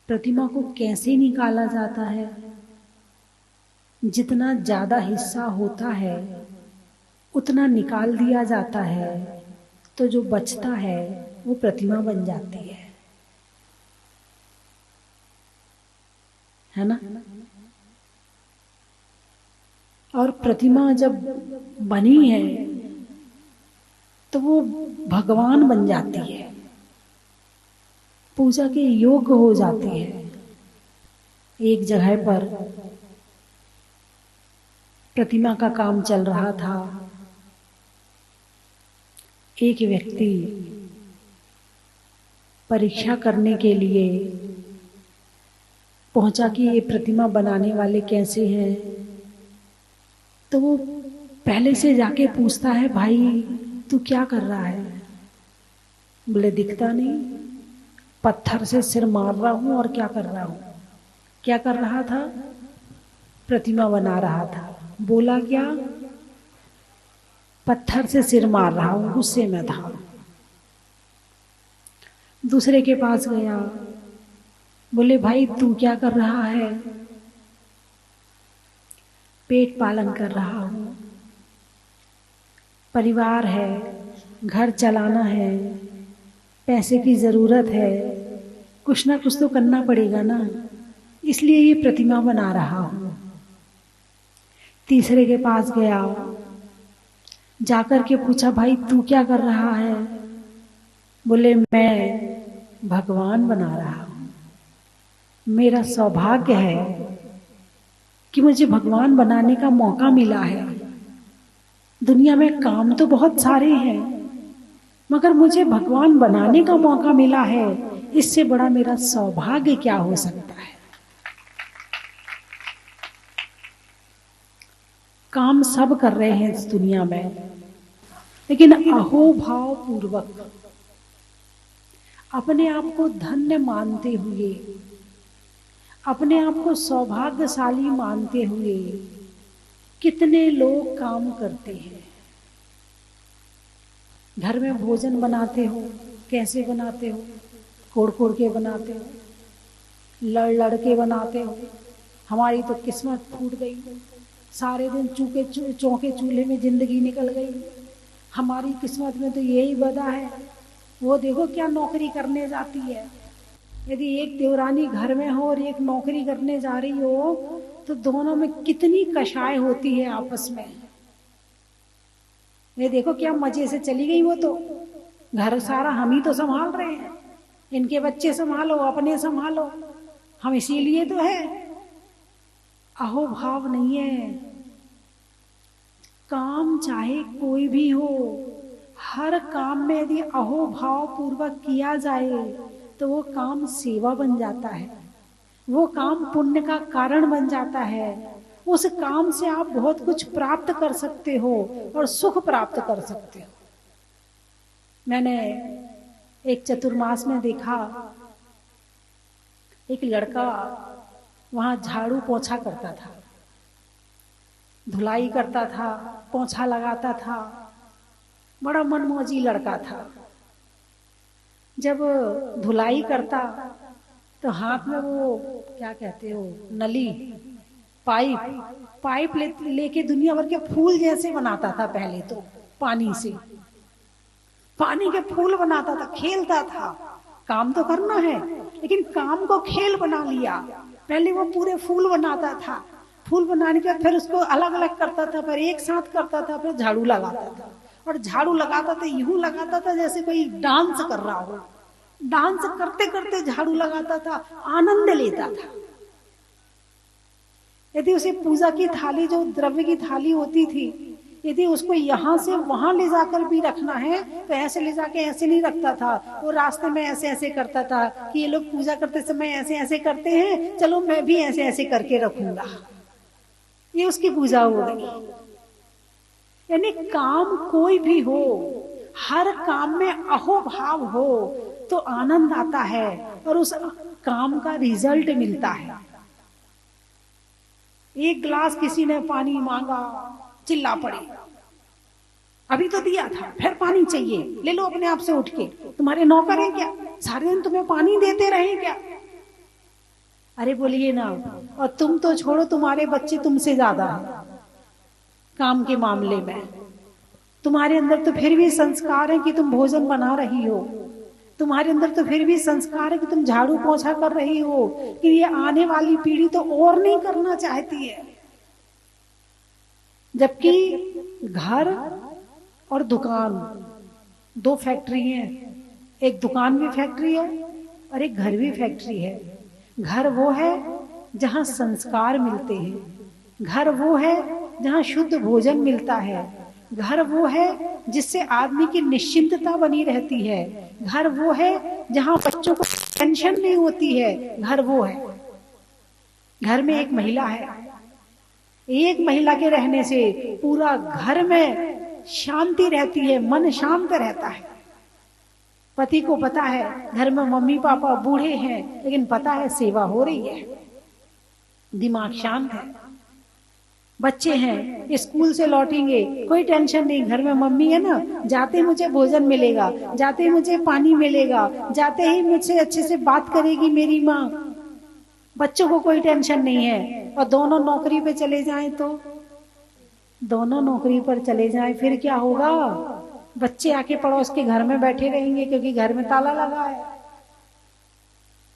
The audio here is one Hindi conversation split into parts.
प्रतिमा को कैसे निकाला जाता है? जितना ज्यादा हिस्सा होता है उतना निकाल दिया जाता है, तो जो बचता है वो प्रतिमा बन जाती है ना। और प्रतिमा जब बनी है तो वो भगवान बन जाती है, पूजा के योग्य हो जाती है। एक जगह पर प्रतिमा का काम चल रहा था। एक व्यक्ति परीक्षा करने के लिए पहुंचा कि ये प्रतिमा बनाने वाले कैसे हैं। तो वो पहले से जाके पूछता है, भाई तू क्या कर रहा है? बोले दिखता नहीं, पत्थर से सिर मार रहा हूं। और क्या कर रहा हूं? क्या कर रहा था? प्रतिमा बना रहा था। बोला क्या? पत्थर से सिर मार रहा हूं, गुस्से में था। दूसरे के पास गया, बोले भाई तू क्या कर रहा है? पेट पालन कर रहा हूं, परिवार है, घर चलाना है, पैसे की जरूरत है, कुछ ना कुछ तो करना पड़ेगा ना, इसलिए ये प्रतिमा बना रहा हूं। तीसरे के पास गया, जाकर के पूछा भाई तू क्या कर रहा है? बोले मैं भगवान बना रहा हूं। मेरा सौभाग्य है कि मुझे भगवान बनाने का मौका मिला है। दुनिया में काम तो बहुत सारे हैं, मगर मुझे भगवान बनाने का मौका मिला है, इससे बड़ा मेरा सौभाग्य क्या हो सकता है। काम सब कर रहे हैं इस दुनिया में, लेकिन अहोभाव पूर्वक अपने आप को धन्य मानते हुए, अपने आप को सौभाग्यशाली मानते हुए कितने लोग काम करते हैं। घर में भोजन बनाते हो, कैसे बनाते हो? कोड़ कोड़ के बनाते हो, लड़ लड़ के बनाते हो। हमारी तो किस्मत फूट गई, सारे दिन चौके चूल्हे में जिंदगी निकल गई। हमारी किस्मत में तो यही बदा है। वो देखो क्या नौकरी करने जाती है। यदि एक देवरानी घर में हो और एक नौकरी करने जा रही हो, तो दोनों में कितनी कषाय होती है आपस में। ये देखो क्या मजे से चली गई। वो तो घर सारा हम ही तो संभाल रहे हैं, इनके बच्चे संभालो, अपने संभालो, हम इसीलिए तो है। अहोभाव नहीं है। काम चाहे कोई भी हो, हर काम में यदि अहोभाव पूर्वक किया जाए तो वो काम सेवा बन जाता है, वो काम पुण्य का कारण बन जाता है। उस काम से आप बहुत कुछ प्राप्त कर सकते हो और सुख प्राप्त कर सकते हो। मैंने एक चतुर्मास में देखा, एक लड़का वहां झाड़ू पोछा करता था, धुलाई करता था, पोछा लगाता था, बड़ा मनमौजी लड़का था। जब धुलाई करता तो हाथ में वो क्या कहते हो, नली, पाइप लेके दुनिया भर के फूल जैसे बनाता था। पहले तो पानी से पानी के फूल बनाता था, खेलता था। काम तो करना है, लेकिन काम को खेल बना लिया। पहले वो पूरे फूल बनाता था, फूल बनाने के बाद फिर उसको अलग अलग करता था, फिर एक साथ करता था, फिर झाड़ू लगाता था। और झाड़ू लगाता था यूं लगाता था जैसे कोई डांस कर रहा हो। डांस करते करते झाड़ू लगाता था, आनंद लेता था। यदि उसे पूजा की थाली, जो द्रव्य की थाली होती थी, यदि उसको यहाँ से वहां ले जाकर भी रखना है तो ऐसे ले जाके ऐसे नहीं रखता था। वो रास्ते में ऐसे ऐसे करता था कि ये लोग पूजा करते समय ऐसे ऐसे करते हैं, चलो मैं भी ऐसे ऐसे करके रखूंगा। ये उसकी पूजा हो गई। यानी काम कोई भी हो, हर काम में अहोभाव हो तो आनंद आता है और उस काम का रिजल्ट मिलता है। एक गिलास किसी ने पानी मांगा, चिल्ला पड़े, अभी तो दिया था, फिर पानी चाहिए, ले लो अपने आप से उठ के। तुम्हारे नौकर हैं क्या? सारे दिन तुम्हें पानी देते रहे क्या? अरे बोलिए ना। और तुम तो छोड़ो, तुम्हारे बच्चे तुमसे ज्यादा है काम के मामले में। तुम्हारे अंदर तो फिर भी संस्कार है कि तुम भोजन बना रही हो, तुम्हारे अंदर तो फिर भी संस्कार है कि तुम झाड़ू पोछा कर रही हो, कि ये आने वाली पीढ़ी तो और नहीं करना चाहती है। जबकि घर और दुकान दो फैक्ट्री हैं, एक दुकान भी फैक्ट्री है और एक घर भी फैक्ट्री है। घर वो है जहां संस्कार मिलते हैं, घर वो है जहां शुद्ध भोजन मिलता है, घर वो है जिससे आदमी की निश्चिंतता बनी रहती है, घर वो है जहां बच्चों को टेंशन नहीं होती है, घर वो है। घर में एक महिला है, एक महिला के रहने से पूरा घर में शांति रहती है, मन शांत रहता है। पति को पता है घर में मम्मी पापा बूढ़े हैं, लेकिन पता है सेवा हो रही है, दिमाग शांत है। बच्चे हैं स्कूल से लौटेंगे, कोई टेंशन नहीं, घर में मम्मी है ना, जाते ही मुझे भोजन मिलेगा, जाते ही मुझे पानी मिलेगा, जाते ही मुझसे अच्छे से बात करेगी मेरी माँ। बच्चों को कोई टेंशन नहीं है। और दोनों नौकरी पे चले जाएं तो, दोनों नौकरी पर चले जाएं फिर क्या होगा? बच्चे आके पड़ोस के घर में बैठे रहेंगे क्योंकि घर में ताला लगा है,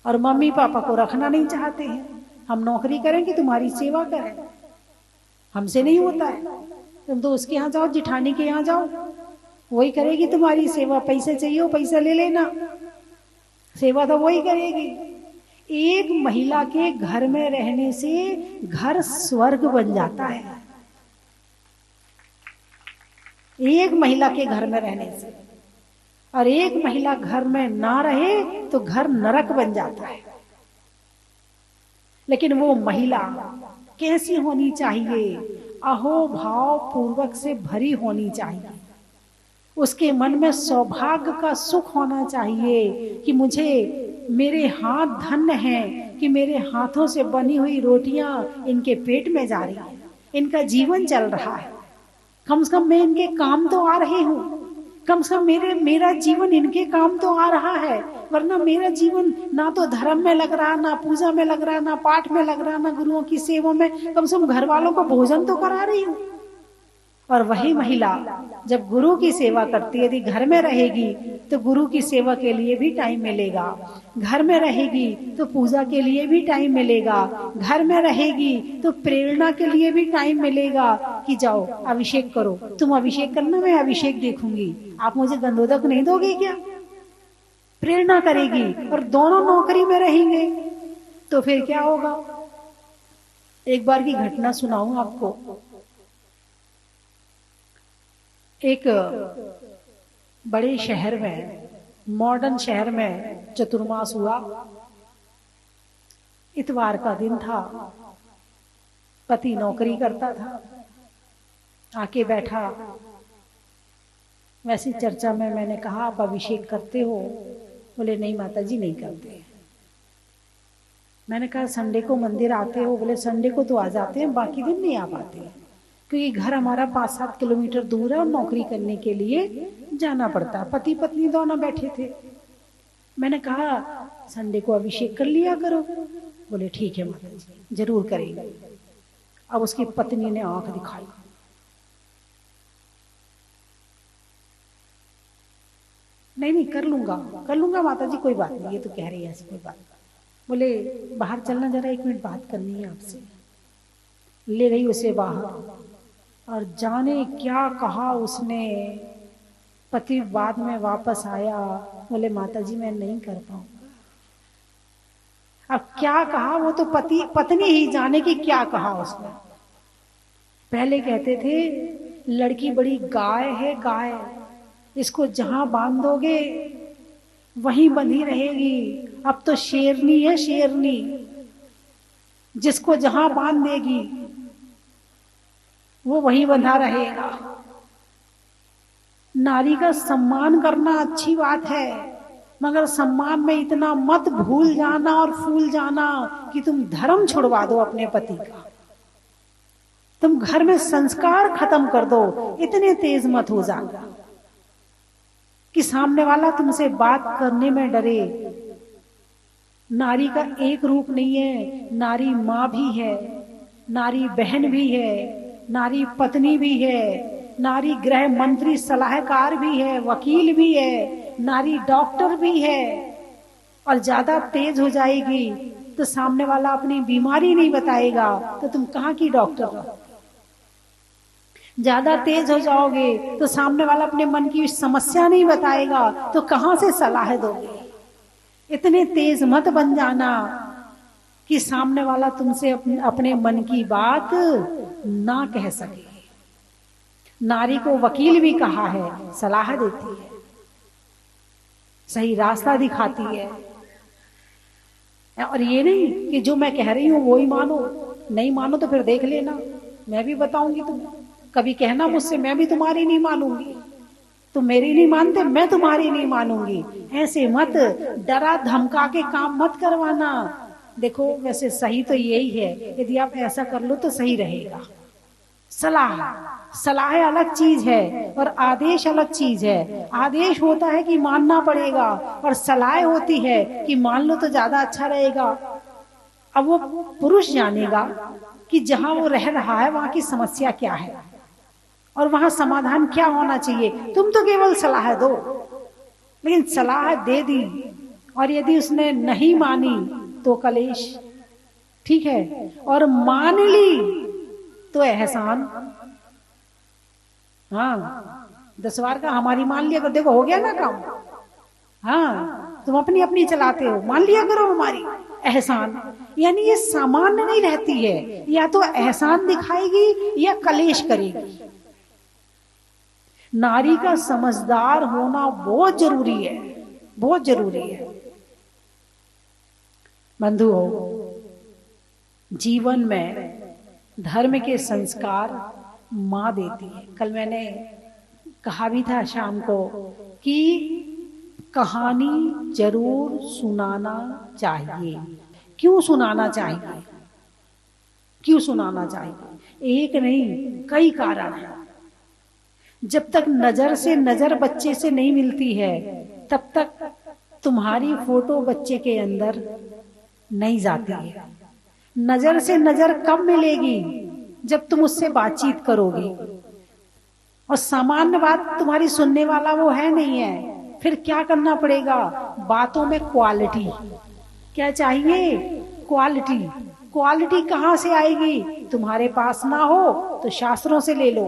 और मम्मी पापा को रखना नहीं चाहते हैं। हम नौकरी करें कि तुम्हारी सेवा करें, हमसे नहीं होता है। तुम तो उसके यहाँ जाओ, जिठानी के यहाँ जाओ, वही करेगी तुम्हारी सेवा। पैसे चाहिए हो पैसा ले लेना, सेवा तो वही करेगी। एक महिला के घर में रहने से घर स्वर्ग बन जाता है, एक महिला के घर में रहने से। और एक महिला घर में ना रहे तो घर नरक बन जाता है। लेकिन वो महिला कैसी होनी चाहिए? अहोभाव पूर्वक से भरी होनी चाहिए। उसके मन में सौभाग्य का सुख होना चाहिए कि मुझे मेरे हाथ धन्य हैं कि मेरे हाथों से बनी हुई रोटियां इनके पेट में जा रही हैं, इनका जीवन चल रहा है। कम से कम मैं इनके काम तो आ रही हूँ, कम से कम मेरा जीवन इनके काम तो आ रहा है। वरना मेरा जीवन ना तो धर्म में लग रहा, ना पूजा में लग रहा, ना पाठ में लग रहा, ना गुरुओं की सेवा में। कम से कम घर वालों को भोजन तो करा रही हूँ। और वही महिला जब गुरु की सेवा करती है, यदि घर में रहेगी तो गुरु की सेवा के लिए भी टाइम मिलेगा, घर में रहेगी तो पूजा के लिए भी टाइम मिलेगा, घर में रहेगी तो प्रेरणा के लिए भी टाइम मिलेगा कि जाओ अभिषेक करो, तुम अभिषेक करना, मैं अभिषेक देखूंगी, आप मुझे गंधोदक नहीं दोगे क्या? प्रेरणा करेगी। और दोनों नौकरी में रहेंगे तो फिर क्या होगा? एक बार की घटना सुनाऊं आपको। एक बड़े शहर में, मॉडर्न शहर में चतुर्मास हुआ। इतवार का दिन था, पति नौकरी करता था, आके बैठा। वैसी चर्चा में मैंने कहा आप अभिषेक करते हो? बोले नहीं माता जी नहीं करते। मैंने कहा संडे को मंदिर आते हो? बोले संडे को तो आ जाते हैं, बाकी दिन नहीं आ पाते, क्योंकि घर हमारा 5-7 किलोमीटर दूर है और नौकरी करने के लिए जाना पड़ता है। पति पत्नी दोनों बैठे थे। मैंने कहा संडे को अभिषेक कर लिया करो। बोले ठीक है माता जी जरूर करेंगे। अब उसकी पत्नी ने आंख दिखाई, नहीं कर लूंगा माता जी, कोई बात नहीं, ये तो कह रही है ऐसी कोई बात। बोले बाहर चलना, जरा 1 मिनट बात करनी है आपसे। ले गई उसे बाहर और जाने क्या कहा उसने। पति बाद में वापस आया, बोले माता जी मैं नहीं कर पाऊंगा। अब क्या कहा वो तो पत्नी ही जाने की क्या कहा उसने। पहले कहते थे लड़की बड़ी गाय है, गाय, इसको जहां बांधोगे वहीं बंधी रहेगी। अब तो शेरनी है, शेरनी, जिसको जहां बांध देगी वो वहीं बंधा रहेगा। नारी का सम्मान करना अच्छी बात है, मगर सम्मान में इतना मत भूल जाना और फूल जाना कि तुम धर्म छुड़वा दो अपने पति का, तुम घर में संस्कार खत्म कर दो। इतने तेज मत हो जाना कि सामने वाला तुमसे बात करने में डरे। नारी का एक रूप नहीं है, नारी माँ भी है, नारी बहन भी है, नारी पत्नी भी है, नारी गृह मंत्री सलाहकार भी है, वकील भी है, नारी डॉक्टर भी है। और ज्यादा तेज हो जाएगी तो सामने वाला अपनी बीमारी नहीं बताएगा तो तुम कहाँ की डॉक्टर हो। ज्यादा तेज हो जाओगे तो सामने वाला अपने मन की समस्या नहीं बताएगा तो कहाँ से सलाह दोगे। इतने तेज मत बन जाना कि सामने वाला तुमसे अपने मन की बात ना कह सके। नारी को वकील भी कहा है, सलाह देती है, सही रास्ता दिखाती है। और ये नहीं कि जो मैं कह रही हूं वो ही मानो, नहीं मानो तो फिर देख लेना, मैं भी बताऊंगी तुम्हें। कभी कहना मुझसे, मैं भी तुम्हारी नहीं मानूंगी, तुम मेरी नहीं मानते मैं तुम्हारी नहीं मानूंगी। ऐसे मत डरा धमका के काम मत करवाना। देखो वैसे सही तो यही है, यदि आप ऐसा कर लो तो सही रहेगा। सलाह अलग चीज है और आदेश अलग चीज है। आदेश होता है कि मानना पड़ेगा और सलाह होती है कि मान लो तो ज्यादा अच्छा रहेगा। अब वो पुरुष जानेगा कि जहां वो रह रहा है वहां की समस्या क्या है और वहां समाधान क्या होना चाहिए। तुम तो केवल सलाह दो, लेकिन सलाह दे दी और यदि उसने नहीं मानी तो कलेश, ठीक है, और मान ली तो एहसान। हाँ 10 बार का हमारी मान लिया करो, देखो हो गया ना काम। हाँ तुम अपनी अपनी चलाते हो, मान लिया करो हमारी, एहसान। यानी ये सामान्य नहीं रहती है, या तो एहसान दिखाएगी या कलेश करेगी। नारी का समझदार होना बहुत जरूरी है, बहुत जरूरी है। बंधुओं, जीवन में धर्म के संस्कार माँ देती है। कल मैंने कहा भी था शाम को कि कहानी जरूर सुनाना चाहिए। क्यों सुनाना चाहिए? क्यों सुनाना चाहिए? एक नहीं, कई कारण हैं। जब तक नजर से नजर बच्चे से नहीं मिलती है तब तक तुम्हारी फोटो बच्चे के अंदर नहीं जाती है। नजर से नजर कब मिलेगी? जब तुम उससे बातचीत करोगे। और सामान्य बात तुम्हारी सुनने वाला वो है नहीं है, फिर क्या करना पड़ेगा? बातों में क्वालिटी। क्या चाहिए? क्वालिटी। क्वालिटी कहाँ से आएगी? तुम्हारे पास ना हो तो शास्त्रों से ले लो,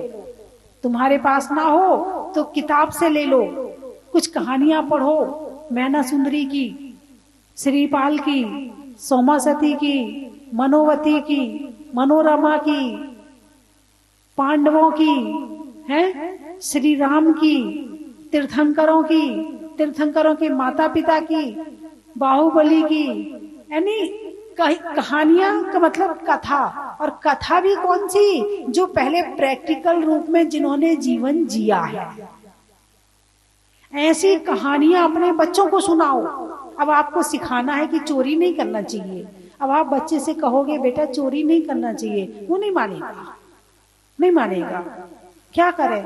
तुम्हारे पास ना हो तो किताब से ले लो, कुछ कहानियां पढ़ो, मैना सुंदरी की, श्रीपाल की, सोमासती की, मनोवती की, मनोरमा की, पांडवों की, हैं, श्री राम की, तीर्थंकरों की, तीर्थंकरों के माता पिता की, बाहुबली की। यानी कहानियां का मतलब कथा। और कथा भी कौन सी? जो पहले प्रैक्टिकल रूप में जिन्होंने जीवन जिया है। ऐसी कहानियां अपने बच्चों को सुनाओ। अब आपको सिखाना है कि चोरी नहीं करना चाहिए। अब आप बच्चे से कहोगे बेटा चोरी नहीं करना चाहिए, वो नहीं मानेगा, नहीं मानेगा। क्या करें?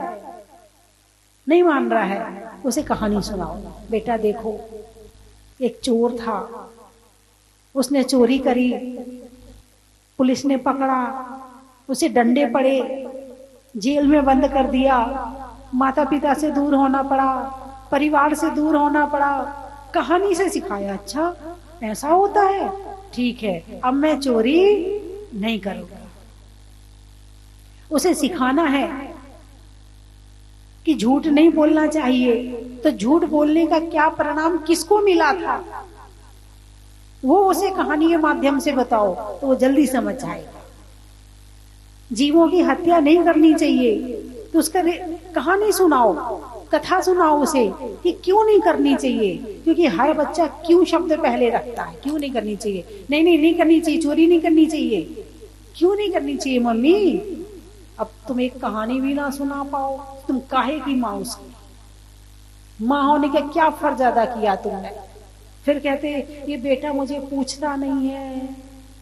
नहीं मान रहा है, उसे कहानी सुनाओ। बेटा देखो, एक चोर था, उसने चोरी करी, पुलिस ने पकड़ा, उसे डंडे पड़े, जेल में बंद कर दिया, माता पिता से दूर होना पड़ा, परिवार से दूर होना पड़ा। कहानी से सिखाया, अच्छा ऐसा होता है, ठीक है, अब मैं चोरी नहीं करूंगा। उसे सिखाना है कि झूठ नहीं बोलना चाहिए, तो झूठ बोलने का क्या परिणाम किसको मिला था वो उसे कहानी के माध्यम से बताओ तो वो जल्दी समझ आएगा। जीवों की हत्या नहीं करनी चाहिए तो उसका कहानी सुनाओ, कथा सुनाओ उसे कि क्यों नहीं करनी चाहिए। क्योंकि हर बच्चा क्यों शब्द पहले रखता है, क्यों नहीं करनी चाहिए। नहीं करनी चाहिए, चोरी नहीं करनी चाहिए। क्यों नहीं करनी चाहिए मम्मी? अब तुम एक कहानी भी ना सुना पाओ, तुम काहे की माँ उसकी? माँ होने का क्या फर्ज अदा किया तुमने? फिर कहते ये बेटा मुझे पूछता नहीं है,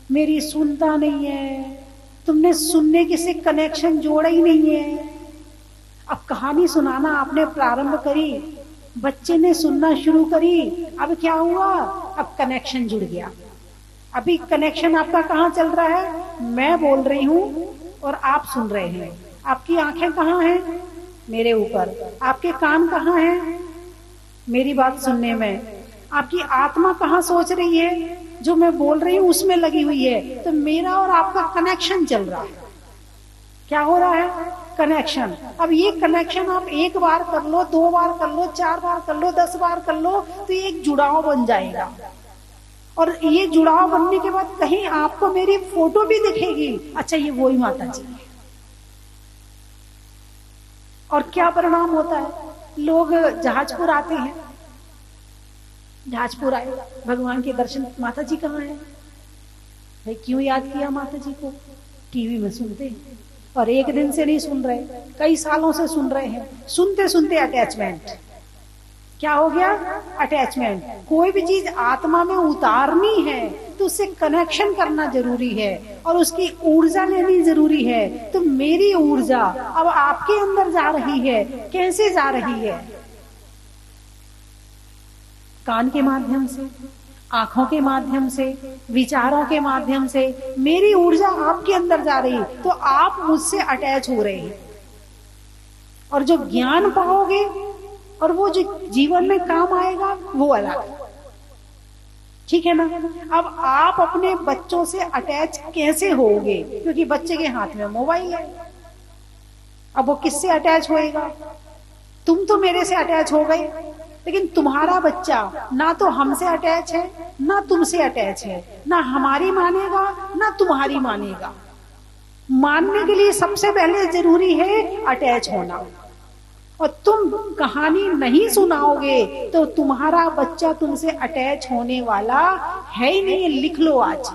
मेरी सुनता नहीं है। तुमने सुनने के से कनेक्शन जोड़ा ही नहीं है। अब कहानी सुनाना आपने प्रारंभ करी बच्चे ने सुनना शुरू करी। अब क्या हुआ, अब कनेक्शन जुड़ गया। अभी कनेक्शन आपका कहाँ चल रहा है, मैं बोल रही हूं और आप सुन रहे हैं। आपकी आंखें कहाँ हैं, मेरे ऊपर। आपके कान कहाँ हैं, मेरी बात सुनने में। आपकी आत्मा कहाँ सोच रही है, जो मैं बोल रही हूं उसमें लगी हुई है। तो मेरा और आपका कनेक्शन चल रहा है। क्या हो रहा है, कनेक्शन। अब ये कनेक्शन आप एक बार कर लो, 2 बार कर लो, 4 बार कर लो, 10 बार कर लो, तो ये एक जुड़ाव बन जाएगा। और ये जुड़ाव बनने के बाद कहीं आपको मेरी फोटो भी दिखेगी, अच्छा ये वही माता जी है। और क्या परिणाम होता है, लोग जहाजपुर आते हैं, जहाजपुर आए, भगवान के दर्शन, माता जी कहाँ है भाई, क्यों याद किया माता जी को, टीवी में सुनते हैं। और एक दिन से नहीं सुन रहे, कई सालों से सुन रहे हैं। सुनते सुनते अटैचमेंट, क्या हो गया, अटैचमेंट। कोई भी चीज आत्मा में उतारनी है तो उससे कनेक्शन करना जरूरी है और उसकी ऊर्जा लेनी जरूरी है। तो मेरी ऊर्जा अब आपके अंदर जा रही है, कैसे जा रही है, कान के माध्यम से, आंखों के माध्यम से, विचारों के माध्यम से। मेरी ऊर्जा आपके अंदर जा रही, तो आप मुझसे अटैच हो रहे हैं। और जो ज्ञान पाओगे और वो जो जीवन में काम आएगा वो अलग, ठीक है ना। अब आप अपने बच्चों से अटैच कैसे होगे, क्योंकि बच्चे के हाथ में मोबाइल है। अब वो किससे अटैच होएगा, तुम तो मेरे से अटैच हो गए, लेकिन तुम्हारा बच्चा ना तो हमसे अटैच है, ना तुमसे अटैच है, ना हमारी मानेगा ना तुम्हारी मानेगा। मानने के लिए सबसे पहले जरूरी है अटैच होना। और तुम कहानी नहीं सुनाओगे तो तुम्हारा बच्चा तुमसे अटैच होने वाला है ही नहीं। लिख लो आज।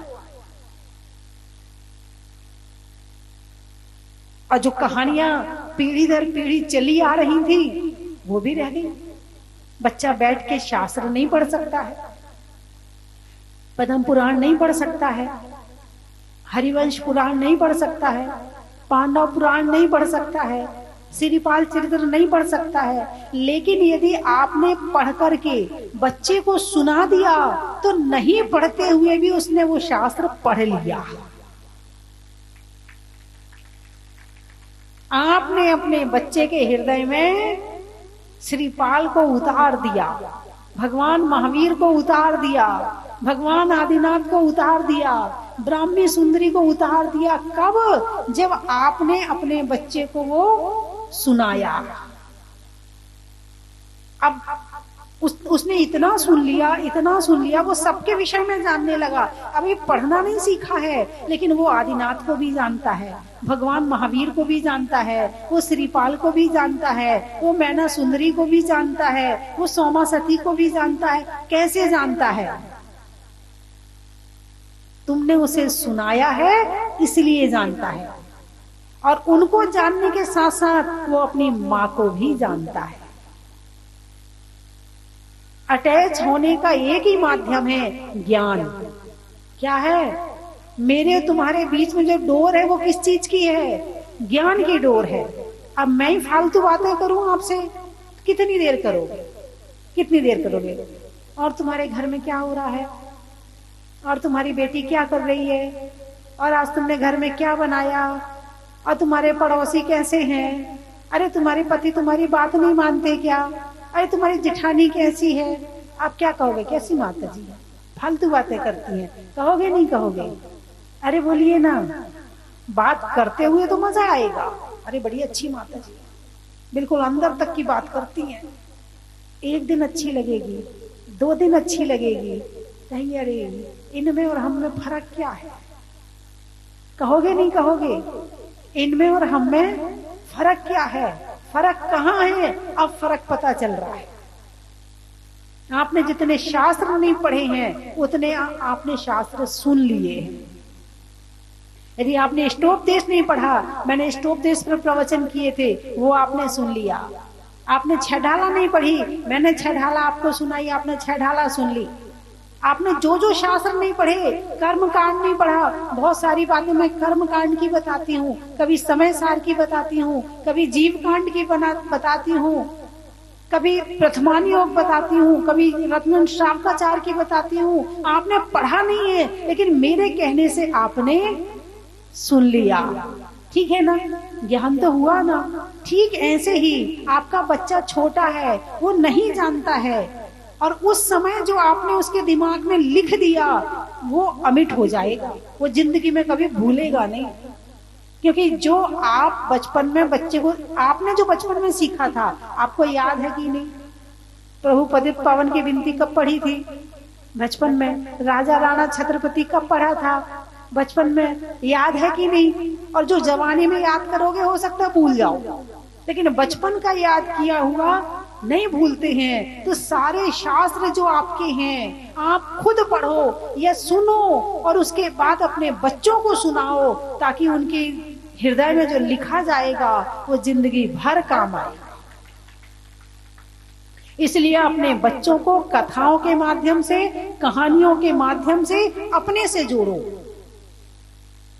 और जो कहानियां पीढ़ी दर पीढ़ी चली आ रही थी वो भी रह गई। बच्चा बैठ के शास्त्र नहीं पढ़ सकता है, पद्म पुराण नहीं पढ़ सकता है, हरिवंश पुराण नहीं पढ़ सकता है, पांडव पुराण नहीं पढ़ सकता है, श्रीपाल चरित्र नहीं पढ़ सकता है। लेकिन यदि आपने पढ़ करके बच्चे को सुना दिया तो नहीं पढ़ते हुए भी उसने वो शास्त्र पढ़ लिया। आपने अपने बच्चे के हृदय में श्रीपाल को उतार दिया, भगवान महावीर को उतार दिया, भगवान आदिनाथ को उतार दिया, ब्राह्मी सुंदरी को उतार दिया। कब? जब आपने अपने बच्चे को वो सुनाया। अब उसने इतना सुन लिया, वो सबके विषय में जानने लगा। अभी पढ़ना नहीं सीखा है, लेकिन वो आदिनाथ को भी जानता है, भगवान महावीर को भी जानता है, वो श्रीपाल को भी जानता है, वो मैना सुंदरी को भी जानता है, वो सोमा सती को भी जानता है। कैसे जानता है? तुमने उसे सुनाया है इसलिए जानता है। और उनको जानने के साथ साथ वो अपनी माँ को भी जानता है। अटैच होने का एक ही माध्यम है, ज्ञान। क्या है? मेरे तुम्हारे बीच में जो डोर है वो किस चीज की है? ज्ञान की डोर है। अब मैं ही फालतू बातें करूं आपसे, कितनी देर करोगे, कितनी देर करोगे? और तुम्हारे घर में क्या हो रहा है, और तुम्हारी बेटी क्या कर रही है, और आज तुमने घर में क्या बनाया, और तुम्हारे पड़ोसी कैसे हैं, अरे तुम्हारे पति तुम्हारी बात नहीं मानते क्या, अरे तुम्हारी जेठानी कैसी है। आप क्या कहोगे? कैसी माता जी है, फालतू बातें करती हैं। कहोगे नहीं कहोगे? अरे बोलिए ना, बात करते हुए तो मजा आएगा। अरे बड़ी अच्छी माता जी, बिल्कुल अंदर तक की बात करती हैं। एक दिन अच्छी लगेगी, 2 दिन अच्छी लगेगी, कहेंगे अरे इनमें और हम में फर्क क्या है। कहोगे नहीं कहोगे? इनमें और हम में फर्क क्या है? फर्क कहाँ है? अब फर्क पता चल रहा है। आपने जितने शास्त्र नहीं पढ़े हैं उतने आपने शास्त्र सुन लिए हैं। यदि आपने स्टोपदेश नहीं पढ़ा, मैंने स्टोपदेश पर प्रवचन किए थे, वो आपने सुन लिया। आपने छह ढाला नहीं पढ़ी, मैंने छह ढाला आपको सुनाई, आपने छह ढाला सुन ली। आपने जो शास्त्र नहीं पढ़े, कर्म कांड नहीं पढ़ा, बहुत सारी बातें मैं कर्म कांड की बताती हूँ, कभी समय सार की बताती हूँ, कभी जीव कांड की बताती हूँ, कभी प्रथमान योग बताती हूँ, कभी रत्नन श्रावकाचार्य की बताती हूँ। आपने पढ़ा नहीं है, लेकिन मेरे कहने से आपने सुन लिया, ठीक है ना, ज्ञान तो हुआ ना। ठीक ऐसे ही आपका बच्चा छोटा है, वो नहीं जानता है, और उस समय जो आपने उसके दिमाग में लिख दिया वो अमिट हो जाएगा, वो जिंदगी में कभी भूलेगा नहीं। क्योंकि जो आप बचपन में बच्चे को, आपने जो बचपन में सीखा था, आपको याद है कि नहीं? प्रभु पतित पावन की विनती कब पढ़ी थी? बचपन में। राजा राणा छत्रपति कब पढ़ा था? बचपन में। याद है कि नहीं? और जो जवानी में याद करोगे हो सकता है भूल जाओ, लेकिन बचपन का याद किया हुआ नहीं भूलते हैं। तो सारे शास्त्र जो आपके हैं आप खुद पढ़ो या सुनो, और उसके बाद अपने बच्चों को सुनाओ, ताकि उनके हृदय में जो लिखा जाएगा वो जिंदगी भर काम आएगा। इसलिए अपने बच्चों को कथाओं के माध्यम से, कहानियों के माध्यम से अपने से जोड़ो,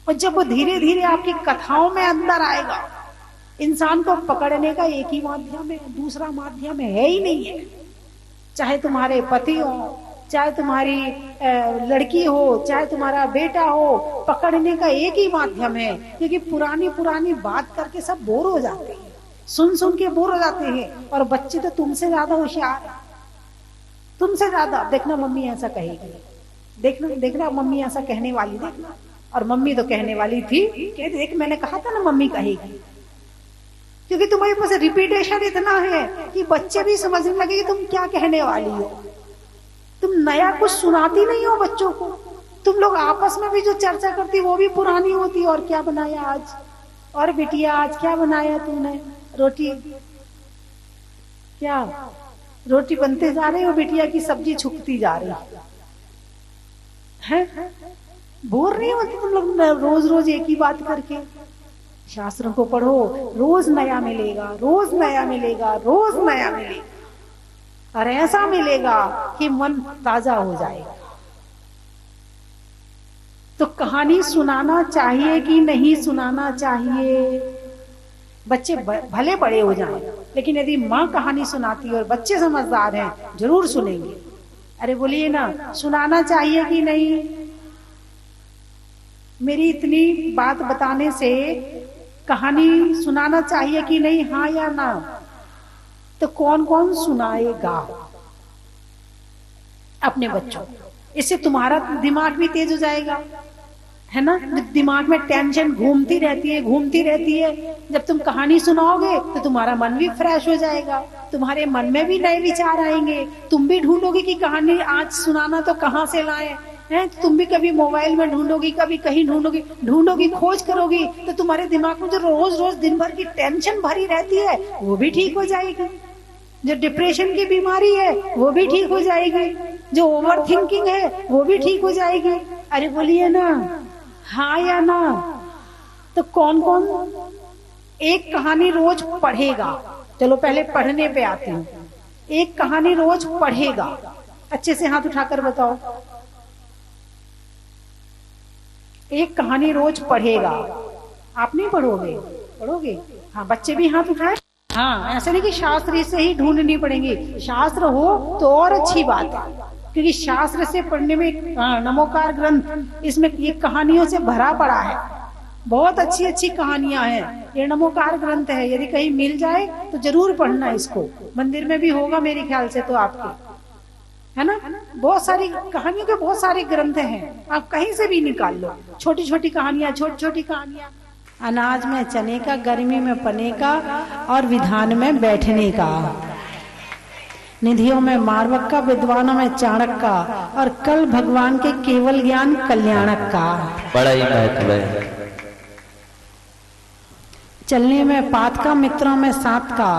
और जब वो धीरे धीरे आपकी कथाओं में अंदर आएगा, इंसान को पकड़ने का एक ही माध्यम है, दूसरा माध्यम है ही नहीं है। चाहे तुम्हारे पति हो, चाहे तुम्हारी लड़की हो, चाहे तुम्हारा बेटा हो, पकड़ने का एक ही माध्यम है। क्योंकि पुरानी पुरानी बात करके सब बोर हो जाते हैं, सुन सुन के बोर हो जाते हैं। और बच्चे तो तुमसे ज्यादा होशियार है, तुमसे ज्यादा। देखना मम्मी ऐसा कहेगी, देखना देखना मम्मी ऐसा कहने वाली, देखना। और मम्मी तो कहने वाली थी कि देख मैंने कहा था ना मम्मी कहेगी। क्योंकि तुम्हारे पास रिपीटेशन इतना है कि बच्चे भी समझने लगे कि तुम क्या कहने वाली हो। तुम नया कुछ सुनाती नहीं हो बच्चों को। तुम लोग आपस में भी जो चर्चा करती वो भी पुरानी होती। और क्या बनाया आज? और बिटिया आज क्या बनाया तूने? रोटी? क्या रोटी बनते जा रही हो बिटिया की सब्जी छुपती जा रही है? बोर नहीं होती तुम लोग रोज रोज एक ही बात करके? शास्त्रों को पढ़ो, रोज नया मिलेगा, रोज नया मिलेगा, रोज नया मिलेगा, और ऐसा मिलेगा कि मन ताजा हो जाएगा। तो कहानी सुनाना चाहिए कि नहीं सुनाना चाहिए? बच्चे भले बड़े हो जाएं, लेकिन यदि माँ कहानी सुनाती है और बच्चे समझदार हैं, जरूर सुनेंगे। अरे बोलिए ना, सुनाना चाहिए कि नहीं? मेरी इतनी बात बताने से कहानी सुनाना चाहिए कि नहीं, हाँ या ना? तो कौन कौन सुनाएगा अपने बच्चों? इससे तुम्हारा दिमाग भी तेज हो जाएगा, है ना। दिमाग में टेंशन घूमती रहती है। जब तुम कहानी सुनाओगे तो तुम्हारा मन भी फ्रेश हो जाएगा, तुम्हारे मन में भी नए विचार आएंगे। तुम भी ढूंढोगे कि कहानी आज सुनाना तो कहाँ से लाए हैं। तुम भी कभी मोबाइल में ढूंढोगी, कभी कहीं ढूंढोगी, खोज करोगी, तो तुम्हारे दिमाग में जो रोज रोज दिन भर की टेंशन भरी रहती है वो भी ठीक हो जाएगी। जो डिप्रेशन की बीमारी है वो भी ठीक हो जाएगी। जो ओवर थिंकिंग है वो भी ठीक हो जाएगी। अरे बोलिए ना, हाँ या ना? तो कौन कौन एक कहानी रोज पढ़ेगा? चलो पहले पढ़ने पे आते हैं। एक कहानी रोज पढ़ेगा, अच्छे से हाथ उठाकर बताओ। एक कहानी रोज पढ़ेगा। आप नहीं पढ़ोगे? पढ़ोगे? हाँ, बच्चे भी हाथ उठाए। हाँ, ऐसा नहीं कि शास्त्र से ही ढूंढनी पड़ेंगे। शास्त्र हो तो और अच्छी बात है, क्योंकि शास्त्र से पढ़ने में नमोकार ग्रंथ, इसमें ये कहानियों से भरा पड़ा है। बहुत अच्छी अच्छी कहानियां हैं। ये नमोकार ग्रंथ है, यदि कहीं मिल जाए तो जरूर पढ़ना इसको। मंदिर में भी होगा मेरे ख्याल से तो आपके, है ना। बहुत सारी कहानियों के बहुत सारे ग्रंथ हैं, आप कहीं से भी निकाल लो। छोटी छोटी कहानियां, छोटी छोटी कहानियां। अनाज में चने का, गर्मी में पने का, और विधान में बैठने का, निधियों में मारवक का, विद्वानों में चाणक का, और कल भगवान के केवल ज्ञान कल्याणक का। बड़ा ही महत्व है। चलने में पात का, मित्रों में साथ का,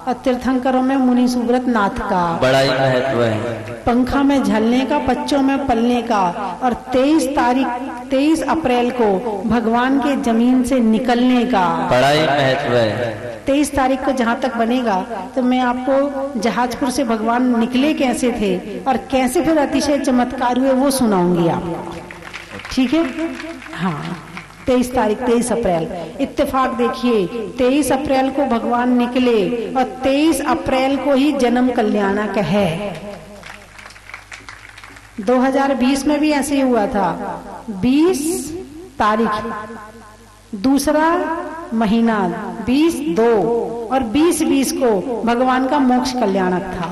और तीर्थंकरों में मुनि सुब्रत नाथ का। बड़ा ही महत्व है। पंखा में झलने का, बच्चों में पलने का, और 23 अप्रैल को भगवान के जमीन से निकलने का। बड़ा ही महत्व है। 23 तारीख को जहाँ तक बनेगा तो मैं आपको जहाजपुर से भगवान निकले कैसे थे और कैसे फिर अतिशय चमत्कार हुए वो सुनाऊंगी आपको, ठीक है। हाँ, 23 तारीख 23 अप्रैल इत्तेफाक देखिए 23 अप्रैल को भगवान निकले और 23 अप्रैल को ही जन्म कल्याणक है। 2020 में भी ऐसे ही हुआ था, 20 तारीख दूसरा महीना 20/2 और 20/20 को भगवान का मोक्ष कल्याणक था।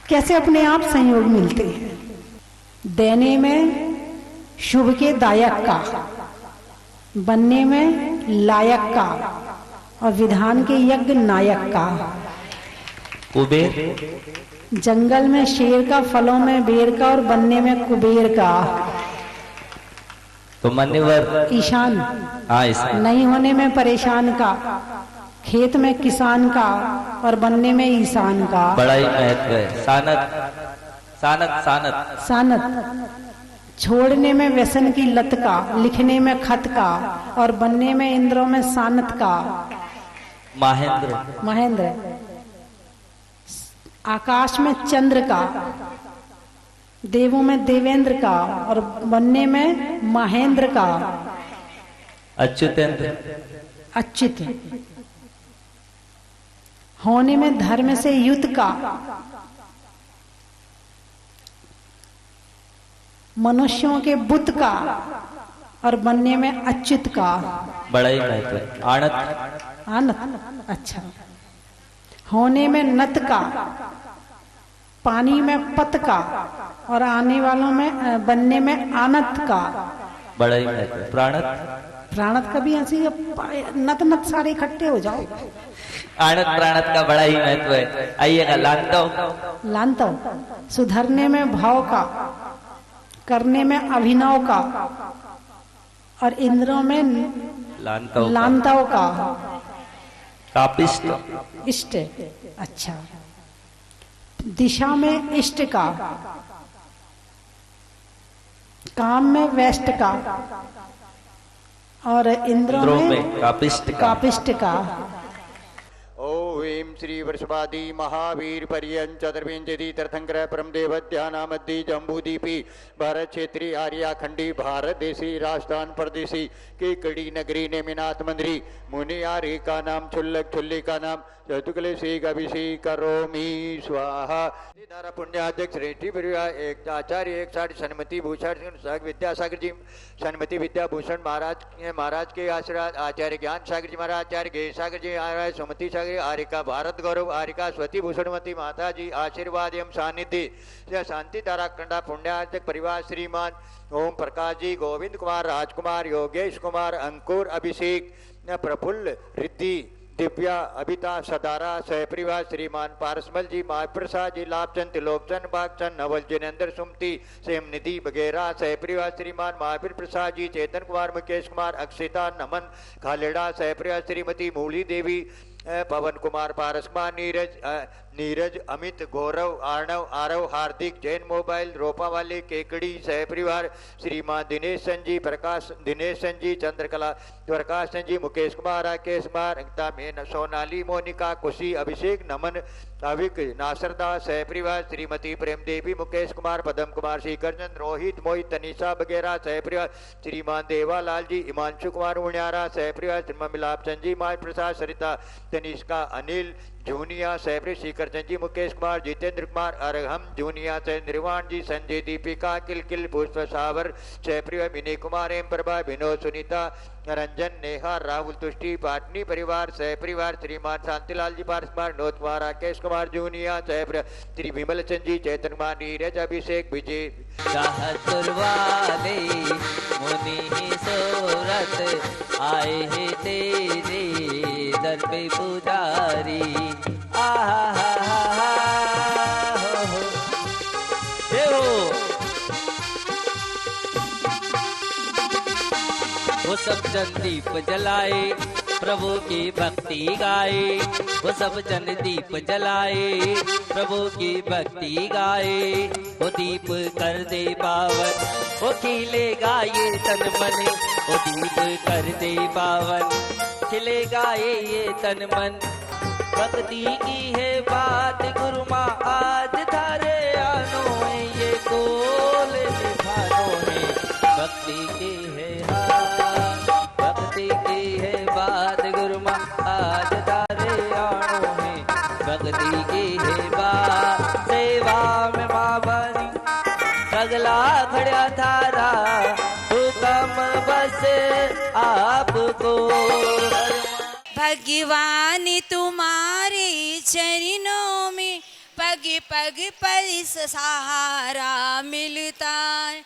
कैसे अपने आप संयोग मिलते हैं। देने में शुभ के दायक का, बनने में लायक का और विधान के यज्ञ नायक का। कुबेर जंगल में शेर का, फलों में बेर का और बनने में कुबेर का। तो मान्यवर ईशान, हाँ ईशान। नहीं होने में परेशान का, खेत में किसान का और बनने में ईशान का। बड़ा ही महत्व है। सानत सानत सानत सानत, छोड़ने में व्यसन की लत का, लिखने में खत का और बनने में इंद्रों में सानत का। महेंद्र महेंद्र, आकाश में चंद्र का, देवों में देवेंद्र का और बनने में महेंद्र का। अच्युतेंद्र अच्युत, होने में धर्म से युत का, मनुष्यों के बुत का और बनने में अच्युत का। बड़ा ही महत्व है। आनत आनत, अच्छा, होने में नत का, पानी में पत का और आने वालों में, बनने में आनत का। बड़ा ही महत्व है। प्राणत प्राणत का भी ऐसे नत नत सारे इकट्ठे हो जाओ। आनत प्राणत का बड़ा ही महत्व है। आइएगा लांतव लांतव, सुधरने में भाव का, करने में अभिनव का और इंद्रों में लांतव का। कापिष्ट इष्ट, अच्छा, दिशा में इष्ट का, काम में वेष्ट का और इंद्रों में कापिष्ट का। ओम श्री वृषभादि महावीर पर्यंत चतुर्विंशति तीर्थंकर परम देव ध्यानामद्धि जम्बूदीपी भारत क्षेत्रीय आर्या खंडी भारत देशी राजस्थान प्रदेशी के कड़ी नगरी नेमिनाथ मंदिरी मुनि आर्य का नाम छुल्लक छुल्ली का नाम चतुकले से अभिषेक करोमि स्वाहा। धारा पुण्याध्यक्ष रेड्डी परिवार एक आचार्य 160 सन्मति भूषण विद्यासागर जी, सन्मति विद्याभूषण महाराज के आशीर्वाद, आचार्य ज्ञान सागर जी महाराज, आचार्य गे सागर जी महाराज, सुमति सागर, आरिका भारत गौरव, आरिका स्वती भूषणमती माता जी आशीर्वाद एवं सानिध्य। शांति धारा कंडा पुण्याध्यक्ष परिवार श्रीमान ओम प्रकाश जी, गोविंद कुमार, राजकुमार, योगेश कुमार, अंकुर, अभिषेक, प्रफुल्ल, रिद्धि, दिव्या, अभिता, सदारा, सहपरिवार श्रीमान पारसमल जी, महाप्रसाद जी, लाभचंद, त्रिलोकचंद, बागचंद, नवल, जिनेन्द्र, सुमति, सेम निधि वगैरह सहपरिवार श्रीमान महावीर प्रसाद जी, चेतन कुमार, मुकेश कुमार, अक्षिता, नमन, खालेड़ा सहपरिवार श्रीमती मूली देवी, पवन कुमार, पारस कुमार, नीरज, अमित, गौरव, आर्णव, आरव, हार्दिक, जैन मोबाइल, रोपा वाले, केकड़ी सहपरिवार श्रीमान दिनेश संजी, प्रकाश दिनेश संजी, चंद्रकला प्रकाश संजी, मुकेश कुमार, राकेश कुमार, अंकिता मेन, सोनाली, मोनिका, कुशी, अभिषेक, नमन, अविक, नासरदास सहपरिवार श्रीमती प्रेम देवी, मुकेश कुमार, पदम कुमार, श्रीकरचंद, रोहित, मोहित, तनिषा वगैरह सहपरिवार श्रीमान देवालाल जी, हिमांशु कुमार उनियारा सहपरिवार श्रीमान मिलाप चंद जी, माय प्रसाद, सरिता, तनिष्का, अनिल जूनिया सहपरि, श्रीकरचंद जी, मुकेश कुमार, जितेंद्र कुमार, अरहम जूनिया से निर्वाण जी, संजय, दीपिका, किलकिल, पुष्प सावर सहपरिवार विनय कुमार, एम प्रभा, विनोद, सुनीता, रंजन, नेहा, राहुल, तुष्टि, पाटनी परिवार सहपरिवार श्रीमान शांतिलाल जी, पारस कुमार, विनोद कुमार, राकेश कुमार जूनिया सहपरिवार श्री विमल चंद जी, चेतन कुमार, नीरज, अभिषेक, विजय वाले मुनि सोरत आए हैं तेरे दर पे पुजारी। वो सब जन दीप जलाए प्रभु की भक्ति गाए, वो सब जन दीप जलाए प्रभु की भक्ति गाए। वो दीप कर दे पावन, वो खिलेगा ये तन मन, वो दीप कर दे पावन, खिलेगा ये तन मन। भक्ति की है बात गुरु माँ आज थारे आनो है, ये कोल निभानो है भक्ति की है हाथ। भगवान तुम्हारे चरणों में पग पग पर सहारा मिलता है।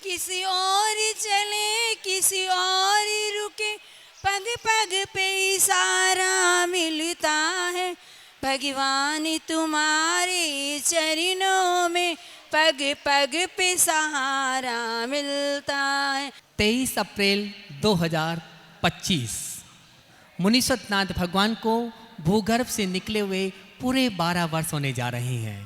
किसी और चले किसी और रुके, पग पग पे इशारा मिलता है। भगवान तुम्हारे चरणों में पग पग पे सहारा मिलता है। 23 अप्रैल 2025 मुनीश्वरनाथ भगवान को भूगर्भ से निकले हुए पूरे 12 वर्ष होने जा रहे हैं।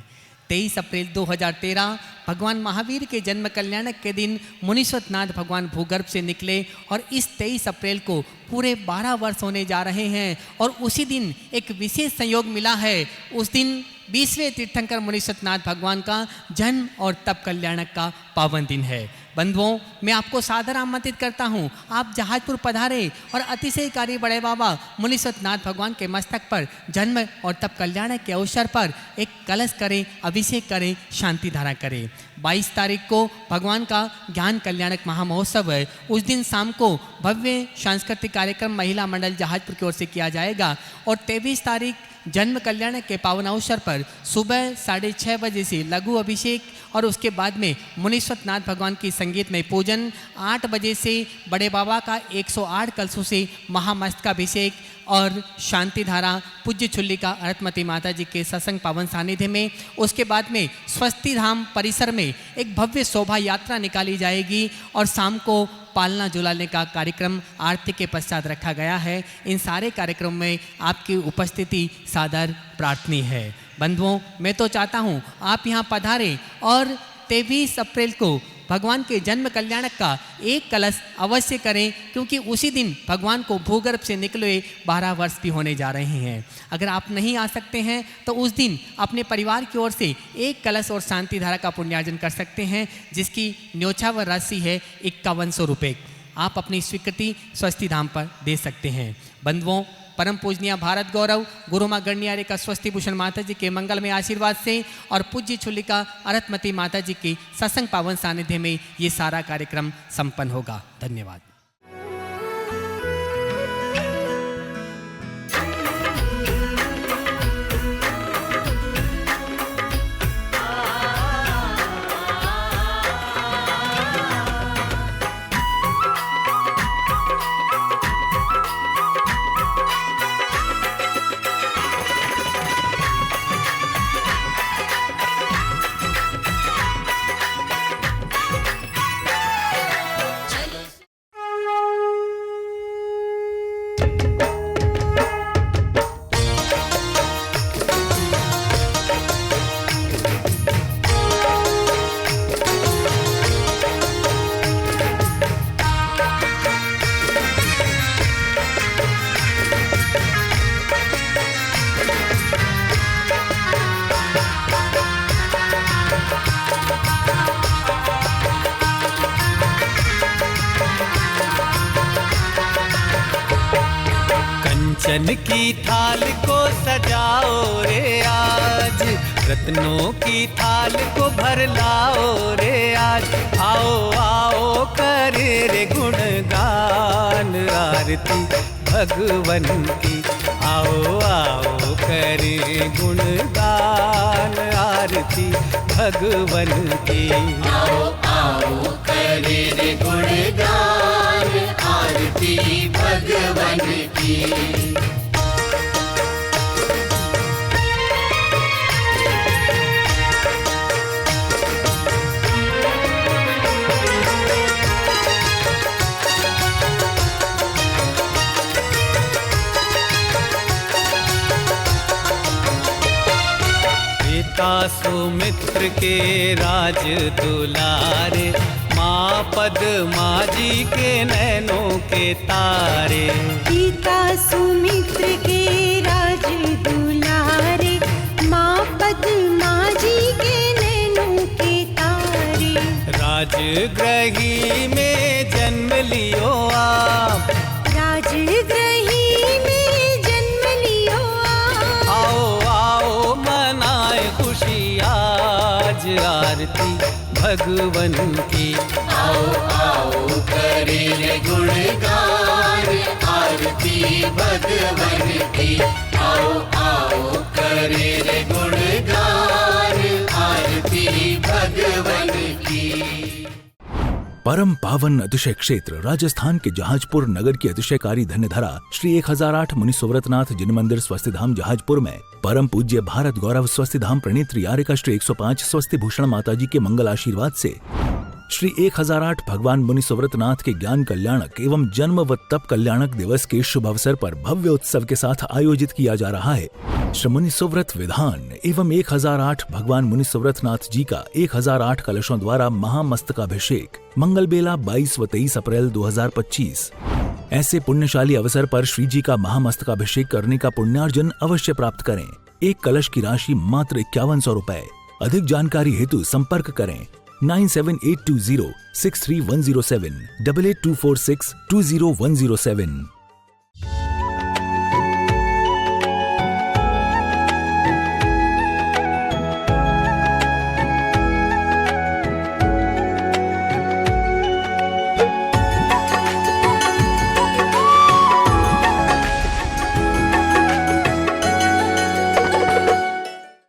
23 अप्रैल 2013 भगवान महावीर के जन्म कल्याणक के दिन मुनीश्वरनाथ भगवान भूगर्भ से निकले और इस 23 अप्रैल को पूरे 12 वर्ष होने जा रहे हैं। और उसी दिन एक विशेष संयोग मिला है। उस दिन 20वें तीर्थंकर मुनीश्वरनाथ भगवान का जन्म और तप कल्याणक का पावन दिन है। बंधुओं, मैं आपको सादर आमंत्रित करता हूँ, आप जहाजपुर पधारे और अतिशयकारी बड़े बाबा मुनीश्वरनाथ भगवान के मस्तक पर जन्म और तप कल्याणक के अवसर पर एक कलश करें, अभिषेक करें, शांति धारा करें। 22 तारीख को भगवान का ज्ञान कल्याणक महामहोत्सव है। उस दिन शाम को भव्य सांस्कृतिक कार्यक्रम महिला मंडल जहाजपुर की ओर से किया जाएगा और 23 तारीख जन्म कल्याण के पावन अवसर पर सुबह 6:30 बजे से लघु अभिषेक और उसके बाद में मुनीश्वरनाथ भगवान की संगीतमय पूजन, 8 बजे से बड़े बाबा का 108 कलशों से महामस्तकाभिषेक और शांति धारा पूज्य चुल्लिका अरतमती माता जी के सत्संग पावन सानिध्य में। उसके बाद में स्वस्ति धाम परिसर में एक भव्य शोभा यात्रा निकाली जाएगी और शाम को पालना झुलाने का कार्यक्रम आरती के पश्चात रखा गया है। इन सारे कार्यक्रम में आपकी उपस्थिति सादर प्रार्थनीय है। बंधुओं, मैं तो चाहता हूँ आप यहाँ पधारें और 23 अप्रैल को भगवान के जन्म कल्याणक का एक कलश अवश्य करें, क्योंकि उसी दिन भगवान को भूगर्भ से निकले 12 वर्ष भी होने जा रहे हैं। अगर आप नहीं आ सकते हैं तो उस दिन अपने परिवार की ओर से एक कलश और शांति धारा का पुण्यार्जन कर सकते हैं, जिसकी न्योछावर राशि है 5100 रुपये। आप अपनी स्वीकृति स्वस्ति धाम पर दे सकते हैं। बंधुओं, परम पूजनीय भारत गौरव गुरु माँ गणियारे का स्वस्ति भूषण माता जी के मंगल में आशीर्वाद से और पूज्य चुल्लिका अरतमती माता जी की सत्संग पावन सानिध्य में ये सारा कार्यक्रम संपन्न होगा। धन्यवाद। कंचन की थाल को सजाओ रे आज, रत्नों की थाल को भर लाओ रे आज। आओ आओ करे रे गुणगान आरती भगवन की। आओ आओ करे गुणगान आरती भगवन की। आओ आओ करे रे गुणगान आरती भगवन की। पिता सुमित्र के राज दुलारे, माँ पद्मा जी के नैनों के तारे। पिता सुमित्र के राज दुलारे, माँ पद्मा जी के नैनों के तारे। राजगृही में जन्म लियो आप, राजगृही में जन्म लियो आप। आओ आओ मनाए खुशी आज आरती भगवन की। आओ आओ करे रे गुणगान आरती आरती भगवन की। आओ आओ करे रे गुणगान आरती भगवन की। परम पावन अतिशय क्षेत्र राजस्थान के जहाजपुर नगर की अतिशयकारी धन्यधरा श्री 1008 मुनि सुव्रतनाथ जिन मंदिर स्वस्थिधाम जहाजपुर में परम पूज्य भारत गौरव स्वस्थिधाम प्रणेत्री यारिका श्री 105 स्वस्थि भूषण माताजी के मंगल आशीर्वाद से श्री 1008 भगवान मुनि सुव्रतनाथ के ज्ञान कल्याणक एवं जन्म व तप कल्याणक दिवस के शुभ अवसर पर भव्य उत्सव के साथ आयोजित किया जा रहा है। श्री मुनि सुव्रत विधान एवं 1008 भगवान मुनि सुव्रतनाथ जी का 1008 कलशों द्वारा महामस्तकाभिषेक मंगल बेला 22 व 23 अप्रैल 2025। ऐसे पुण्यशाली अवसर पर श्री जी का महामस्तकाभिषेक करने का पुण्यार्जन अवश्य प्राप्त करें। एक कलश की राशि मात्र 5100 रुपए। अधिक जानकारी हेतु संपर्क करें 9782063107 8824620107।